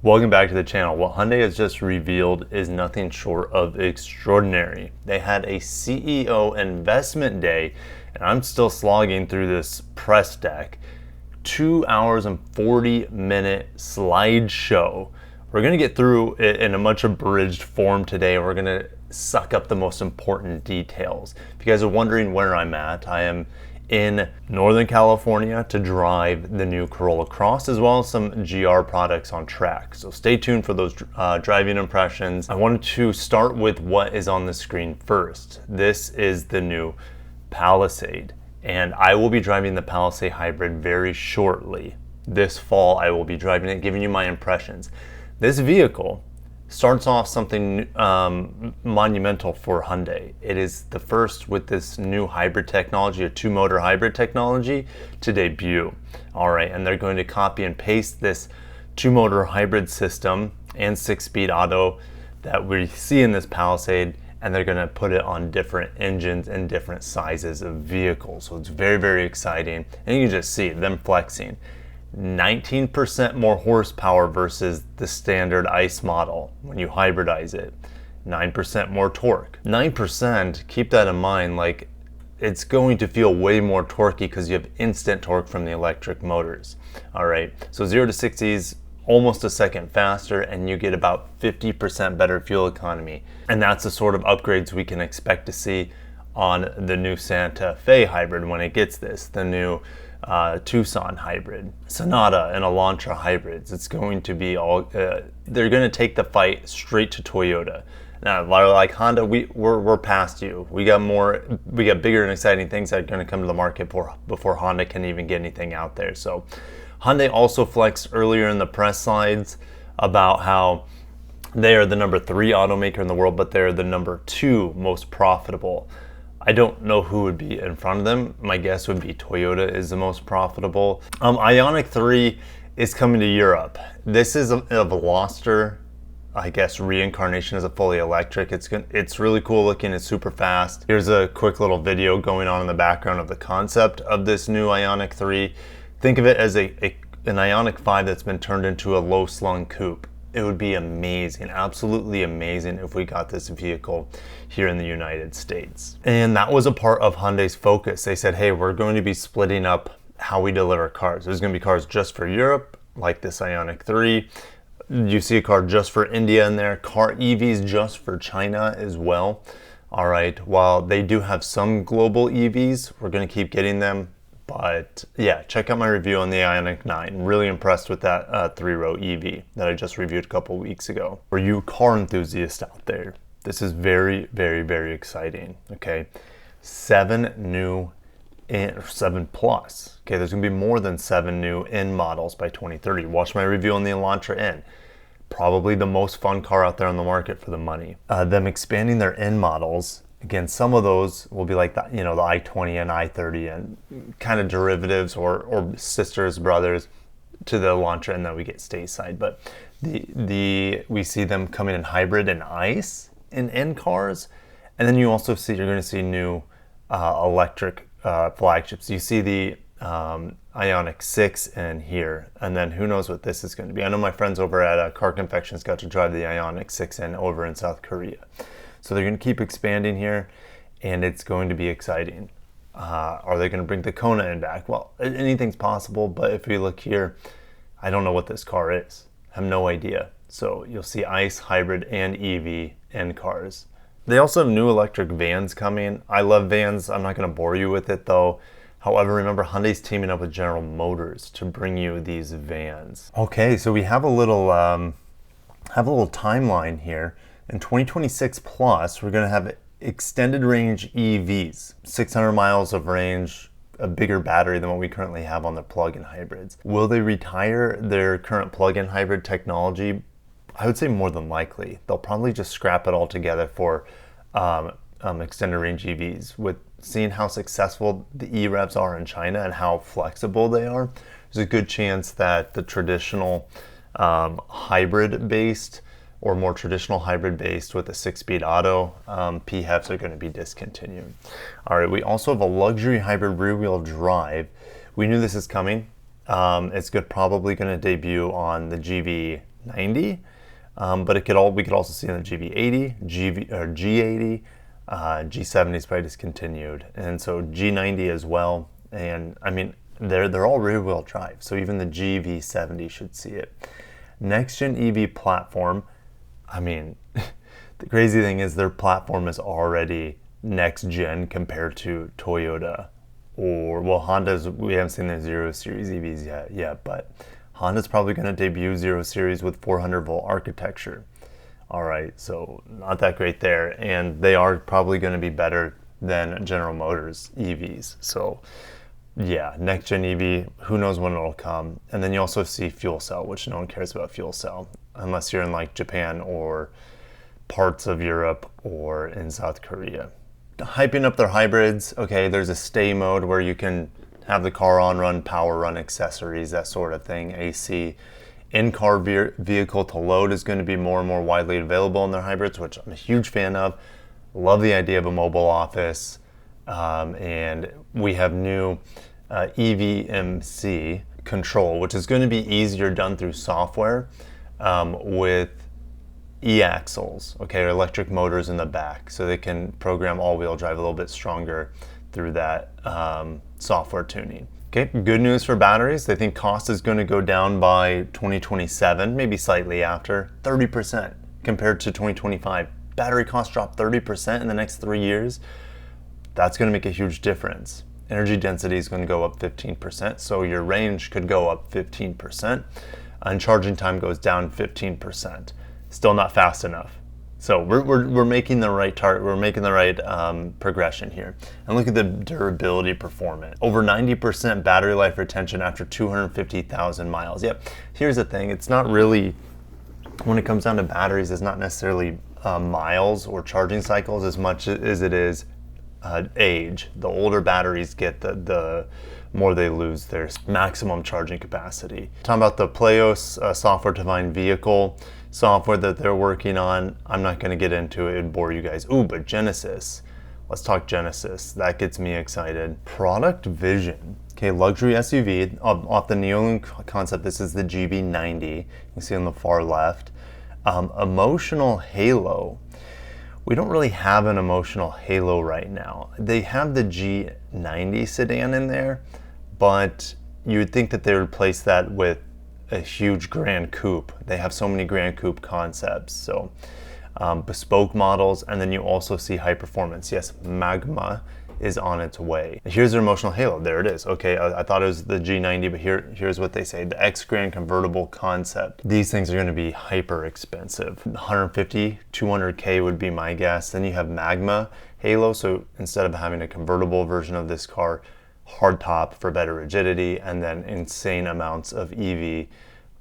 Welcome back to the channel. What Hyundai has just revealed is nothing short of extraordinary. They had a CEO investment day, and I'm still slogging through this press deck. 2 hours and 40-minute slideshow. We're going to get through it in a much abridged form today. We're going to suck up the most important details. If you guys are wondering where I'm at, I am in Northern California to drive the new Corolla Cross, as well as some GR products on track. So stay tuned for those driving impressions. I wanted to start with what is on the screen first. This is the new Palisade, and I will be driving the Palisade Hybrid very shortly. This fall I will be driving it, giving you my impressions. This vehicle starts off something monumental for Hyundai. It is the first with this new hybrid technology, a two-motor hybrid technology, to debut. All right, and they're going to copy and paste this two-motor hybrid system and six-speed auto that we see in this Palisade, and they're going to put it on different engines and different sizes of vehicles. So it's very, very exciting, and you can just see them flexing. 19% more horsepower versus the standard ICE model when you hybridize it. 9% more torque. 9%, keep that in mind, like it's going to feel way more torquey because you have instant torque from the electric motors. All right, so 0 to 60 is almost a second faster, and you get about 50% better fuel economy. And that's the sort of upgrades we can expect to see on the new Santa Fe hybrid when it gets this, the new Tucson hybrid, Sonata and Elantra hybrids. It's going to be all, they're going to take the fight straight to Toyota. Now, like Honda, we're past you. We got bigger and exciting things that are going to come to the market before Honda can even get anything out there. So Hyundai also flexed earlier in the press slides about how they are the number 3 automaker in the world, but they're the number 2 most profitable. I don't know who would be in front of them. My guess would be Toyota is the most profitable. IONIQ 3 is coming to Europe. This is a Veloster, I guess, reincarnation as a fully electric. It's really cool looking. It's super fast. Here's a quick little video going on in the background of the concept of this new IONIQ 3. Think of it as an IONIQ 5 that's been turned into a low-slung coupe. It would be amazing, absolutely amazing if we got this vehicle here in the United States. And that was a part of Hyundai's focus. They said, hey, we're going to be splitting up how we deliver cars. There's going to be cars just for Europe, like this IONIQ 3. You see a car just for India in there, car EVs just for China as well. All right, while they do have some global EVs, we're going to keep getting them. But yeah, check out my review on the IONIQ 9. Really impressed with that 3-row EV that I just reviewed a couple weeks ago. For you car enthusiasts out there, this is very, very, very exciting. Okay, 7 plus. Okay, there's gonna be more than 7 new N models by 2030. Watch my review on the Elantra N. Probably the most fun car out there on the market for the money. Them expanding their N models. Again, some of those will be like the i20 and i30 and kind of derivatives or sisters, brothers to the Elantra, and then we get stateside. But we see them coming in hybrid and ICE in N cars, and then you're going to see new electric flagships. You see the IONIQ 6 in here, and then who knows what this is going to be. I know my friends over at Car Confections got to drive the IONIQ 6 in over in South Korea. So they're going to keep expanding here, and it's going to be exciting. Are they going to bring the Kona in back? Well, anything's possible, but if you look here, I don't know what this car is. I have no idea. So you'll see ICE, hybrid, and EV in cars. They also have new electric vans coming. I love vans. I'm not going to bore you with it, though. However, remember, Hyundai's teaming up with General Motors to bring you these vans. Okay, so we have a little timeline here. In 2026 plus, we're going to have extended range EVs, 600 miles of range, a bigger battery than what we currently have on the plug-in hybrids. Will they retire their current plug-in hybrid technology? I would say more than likely. They'll probably just scrap it all together for extended range EVs. With seeing how successful the EREVs are in China and how flexible they are, there's a good chance that the traditional hybrid-based or more traditional hybrid based with a 6-speed auto, PHEVs are going to be discontinued. All right, we also have a luxury hybrid rear wheel drive. We knew this is coming. It's probably going to debut on the GV G90, but we could also see in the GV80, G80, G70 is probably discontinued, and so G90 as well. And I mean, they're all rear-wheel drive, so even the GV70 should see it. Next-gen EV platform, I mean, the crazy thing is their platform is already next-gen compared to Toyota, or, well, Honda's, we haven't seen the 0 Series EVs yet, but Honda's probably going to debut 0 Series with 400-volt architecture. All right, so not that great there, and they are probably going to be better than General Motors EVs. So yeah, next gen EV, who knows when it'll come. And then you also see fuel cell, which no one cares about fuel cell unless you're in like Japan or parts of Europe or in South Korea. Hyping up their hybrids, okay, there's a stay mode where you can have the car on run, power run, accessories, that sort of thing, AC. In-car vehicle to load is going to be more and more widely available in their hybrids, which I'm a huge fan of. Love the idea of a mobile office. And we have new EVMC control, which is going to be easier done through software with e-axles, okay, or electric motors in the back. So they can program all-wheel drive a little bit stronger through that software tuning. Okay, good news for batteries. They think cost is going to go down by 2027, maybe slightly after, 30% compared to 2025. Battery costs drop 30% in the next 3 years. That's going to make a huge difference. Energy density is going to go up 15%, so your range could go up 15%, and charging time goes down 15%. Still not fast enough. So we're making the right target, we're making the right progression here. And look at the durability performance. Over 90% battery life retention after 250,000 miles. Yep, here's the thing, it's not really, when it comes down to batteries, it's not necessarily miles or charging cycles as much as it is age. The older batteries get, the more they lose their maximum charging capacity. Talking about the Playos software-defined vehicle software that they're working on, I'm not going to get into it, it'd bore you guys. Ooh, but Genesis. Let's talk Genesis. That gets me excited. Product vision. Okay, luxury SUV off the Neolink concept. This is the GV90. You can see on the far left. Emotional halo. We don't really have an emotional halo right now. They have the G90 sedan in there, but you would think that they would replace that with a huge Grand Coupe. They have so many Grand Coupe concepts, so bespoke models, and then you also see high performance. Yes, Magma is on its way. Here's their emotional halo. There it is. Okay, I thought it was the G90, but here's what they say. The X Grand convertible concept. These things are going to be hyper expensive. 150, 200K would be my guess. Then you have Magma Halo, so instead of having a convertible version of this car, hardtop for better rigidity, and then insane amounts of EV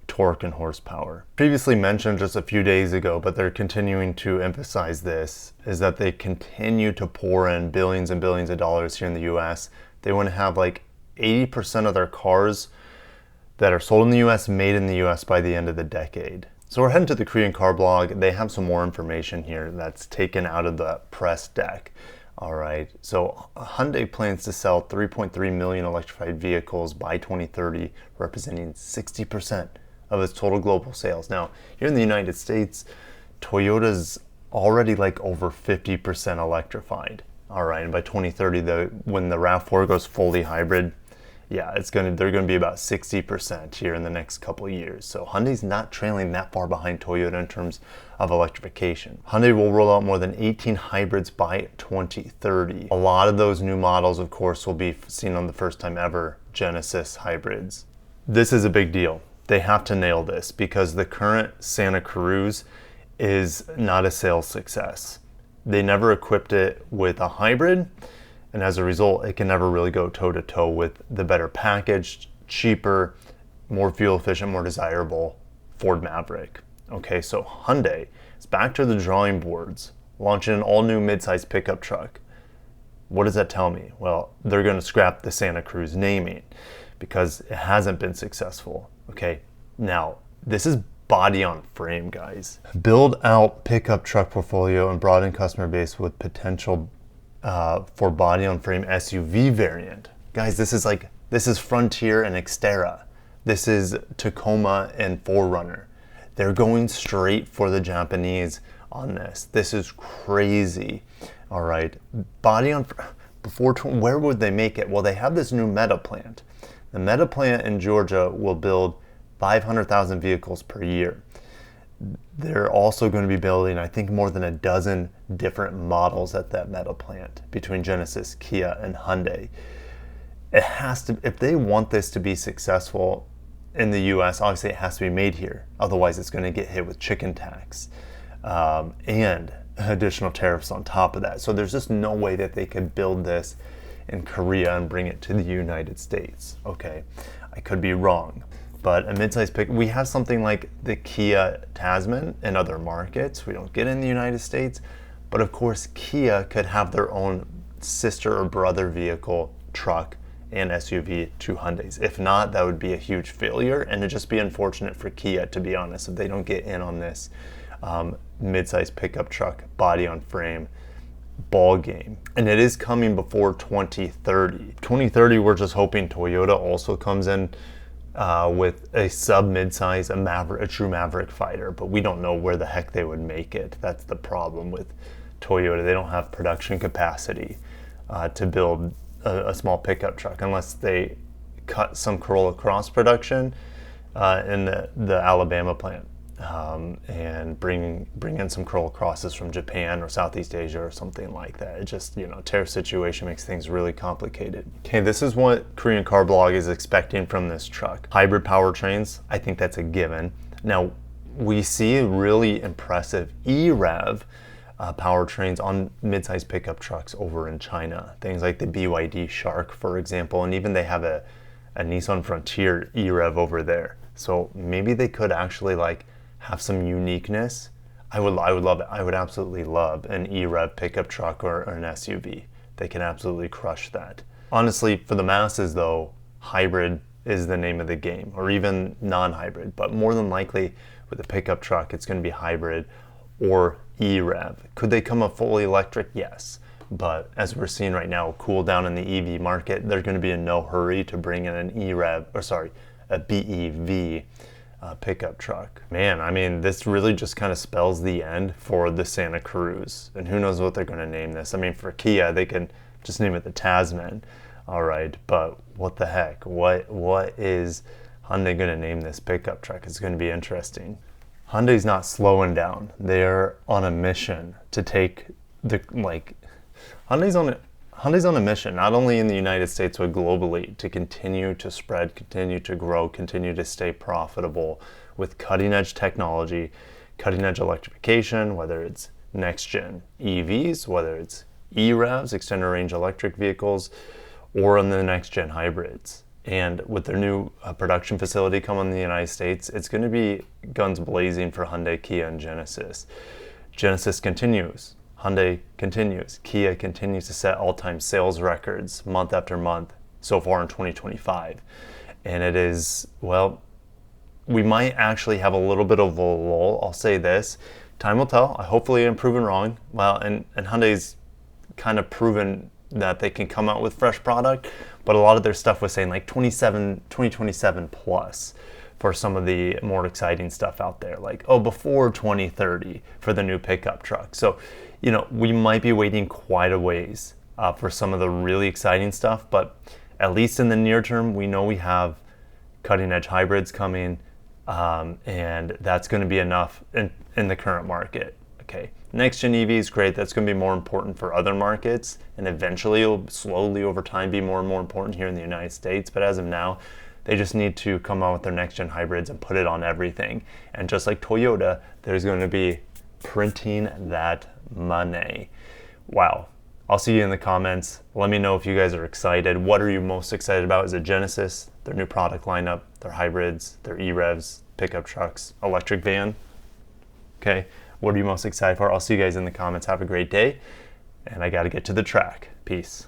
torque and horsepower. Previously mentioned just a few days ago, but they're continuing to emphasize this, is that they continue to pour in billions and billions of dollars here in the US. They want to have like 80% of their cars that are sold in the US made in the US by the end of the decade. So we're heading to the Korean car blog. They have some more information here that's taken out of the press deck. All right, so Hyundai plans to sell 3.3 million electrified vehicles by 2030, representing 60% of its total global sales. Now, here in the United States, Toyota's already like over 50% electrified. All right, and by 2030, when the RAV4 goes fully hybrid, yeah, they're gonna be about 60% here in the next couple of years. So Hyundai's not trailing that far behind Toyota in terms of electrification. Hyundai will roll out more than 18 hybrids by 2030. A lot of those new models, of course, will be seen on the first time ever Genesis hybrids. This is a big deal. They have to nail this because the current Santa Cruz is not a sales success. They never equipped it with a hybrid, and as a result, it can never really go toe-to-toe with the better packaged, cheaper, more fuel efficient, more desirable Ford Maverick. Okay, so Hyundai is back to the drawing boards, launching an all-new midsize pickup truck. What does that tell me? Well, they're going to scrap the Santa Cruz naming because it hasn't been successful. Okay, now this is body on frame, guys. Build out pickup truck portfolio and broaden customer base with potential for body on frame SUV variant. Guys, this is Frontier and Xterra. This is Tacoma and 4Runner. They're going straight for the Japanese on this. This is crazy. All right, body on before. Where would they make it? Well, they have this new Meta plant. The Meta plant in Georgia will build 500,000 vehicles per year. They're also going to be building, I think, more than a dozen different models at that Meta plant between Genesis, Kia, and Hyundai. It has to, if they want this to be successful in the US, obviously it has to be made here. Otherwise, it's going to get hit with chicken tax and additional tariffs on top of that. So there's just no way that they could build this in Korea and bring it to the United States. Okay, I could be wrong. But a mid-size pick, we have something like the Kia Tasman in other markets. We don't get in the United States. But of course, Kia could have their own sister or brother vehicle, truck, and SUV to Hyundai's. If not, that would be a huge failure, and it'd just be unfortunate for Kia, to be honest, if they don't get in on this mid-size pickup truck, body on frame ball game. And it is coming before 2030. 2030, we're just hoping Toyota also comes in with a sub-mid-size, a true Maverick fighter, but we don't know where the heck they would make it. That's the problem with Toyota. They don't have production capacity to build a small pickup truck unless they cut some Corolla Cross production in the Alabama plant and bring in some Corolla Crosses from Japan or Southeast Asia or something like that. It just, tariff situation makes things really complicated. Okay, this is what Korean Car Blog is expecting from this truck. Hybrid powertrains, I think that's a given. Now, we see really impressive EREV powertrains on mid-size pickup trucks over in China. Things like the BYD Shark, for example, and even they have a Nissan Frontier EREV over there. So maybe they could actually have some uniqueness. I would love it. I would absolutely love an EREV pickup truck or an SUV. They can absolutely crush that. Honestly, for the masses though, hybrid is the name of the game, or even non-hybrid, but more than likely with a pickup truck, it's going to be hybrid or EREV. Could they come a fully electric? Yes. But as we're seeing right now, cool down in the EV market, they're going to be in no hurry to bring in an a BEV pickup truck. Man, I mean, this really just kind of spells the end for the Santa Cruz. And who knows what they're going to name this. I mean, for Kia, they can just name it the Tasman. All right, but what the heck? What is Hyundai going to name this pickup truck? It's going to be interesting. Hyundai's not slowing down. They're on a mission to take Hyundai's on a mission, not only in the United States, but globally, to continue to spread, continue to grow, continue to stay profitable with cutting edge technology, cutting edge electrification, whether it's next gen EVs, whether it's EREVs, extended range electric vehicles, or on the next gen hybrids. And with their new production facility coming in the United States, it's going to be guns blazing for Hyundai, Kia, and Genesis. Genesis continues. Hyundai continues. Kia continues to set all-time sales records month after month so far in 2025. And it is, well, we might actually have a little bit of a lull. I'll say this. Time will tell. Hopefully I'm proven wrong. Well, and Hyundai's kind of proven that they can come out with fresh product, but a lot of their stuff was saying 2027 plus for some of the more exciting stuff out there, before 2030 for the new pickup truck. So, we might be waiting quite a ways for some of the really exciting stuff, but at least in the near term, we know we have cutting edge hybrids coming, and that's going to be enough in the current market. Okay, next gen EV is great. That's going to be more important for other markets, and eventually it'll slowly over time be more and more important here in the United States. But as of now, they just need to come out with their next gen hybrids and put it on everything. And just like Toyota, there's going to be printing that money. Wow. I'll see you in the comments. Let me know if you guys are excited. What are you most excited about? Is it Genesis, their new product lineup, their hybrids, their EREVs, pickup trucks, electric van? Okay. What are you most excited for? I'll see you guys in the comments. Have a great day. And I got to get to the track. Peace.